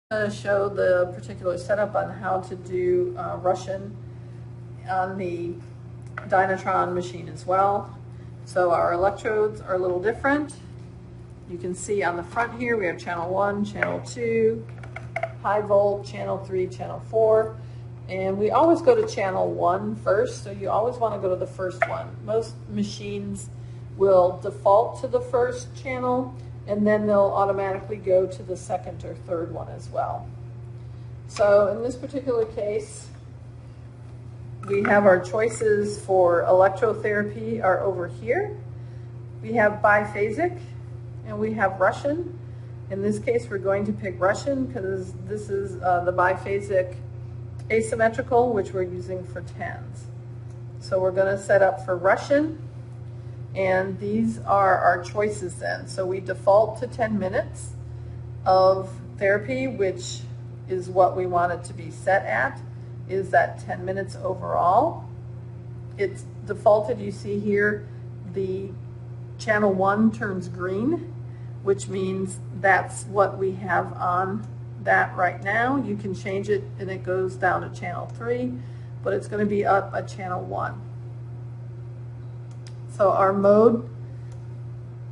To show the particular setup on how to do Russian on the dynatron machine as well. So our electrodes are a little different. You can see on the front here we have channel 1, channel 2, high volt, channel 3, channel 4. And we always go to channel 1 first, so you always want to go to the first one. Most machines will default to the first channel, and then they'll automatically go to the second or third one as well. So in this particular case, we have our choices for electrotherapy are over here. We have biphasic and we have Russian. In this case, we're going to pick Russian because this is the biphasic asymmetrical, which we're using for tens. So we're going to set up for Russian. And these are our choices then. So we default to 10 minutes of therapy, which is what we want it to be set at, is that 10 minutes overall. It's defaulted, you see here, the channel 1 turns green, which means that's what we have on that right now. You can change it and it goes down to channel 3, but it's going to be up at channel 1. So our mode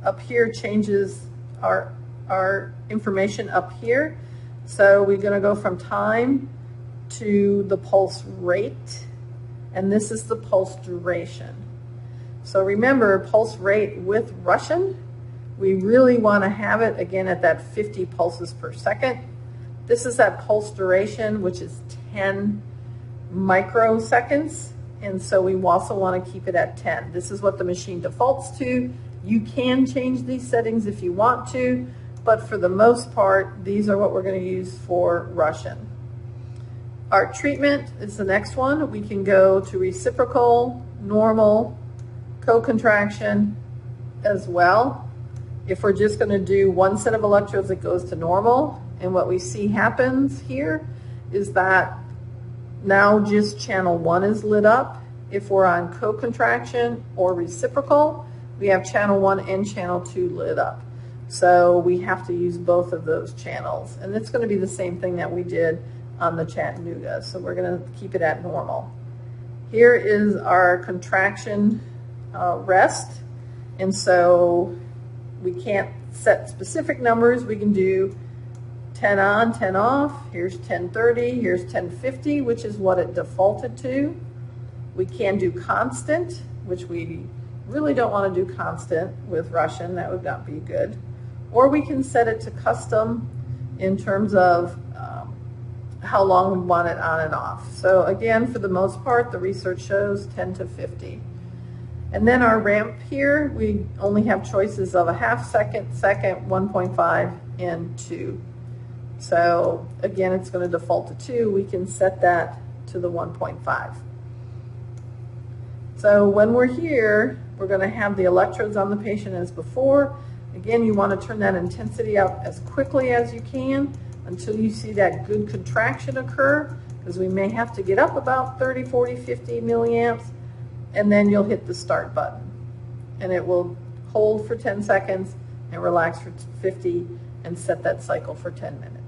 up here changes our information up here. So we're going to go from time to the pulse rate, and this is the pulse duration. So remember, pulse rate with Russian, we really want to have it again at that 50 pulses per second. This is that pulse duration, which is 10 microseconds. And so we also want to keep it at 10. This is what the machine defaults to. You can change these settings if you want to, but for the most part, these are what we're going to use for Russian. Our treatment is the next one. We can go to reciprocal, normal, co-contraction as well. If we're just going to do one set of electrodes, it goes to normal. And what we see happens here is that now just channel 1 is lit up. If we're on co-contraction or reciprocal, we have channel 1 and channel 2 lit up. So we have to use both of those channels. And it's going to be the same thing that we did on the Chattanooga. So we're going to keep it at normal. Here is our contraction rest. And so we can't set specific numbers. We can do 10 on, 10 off, here's 10:30, here's 10:50, which is what it defaulted to. We can do constant, which we really don't want to do constant with Russian, that would not be good. Or we can set it to custom in terms of how long we want it on and off. So again, for the most part, the research shows 10 to 50. And then our ramp here, we only have choices of a half second, second, 1.5, and 2. So again, it's going to default to 2. We can set that to the 1.5. So when we're here, we're going to have the electrodes on the patient as before. Again, you want to turn that intensity up as quickly as you can until you see that good contraction occur, because we may have to get up about 30, 40, 50 milliamps, and then you'll hit the start button. And it will hold for 10 seconds and relax for 50 and set that cycle for 10 minutes.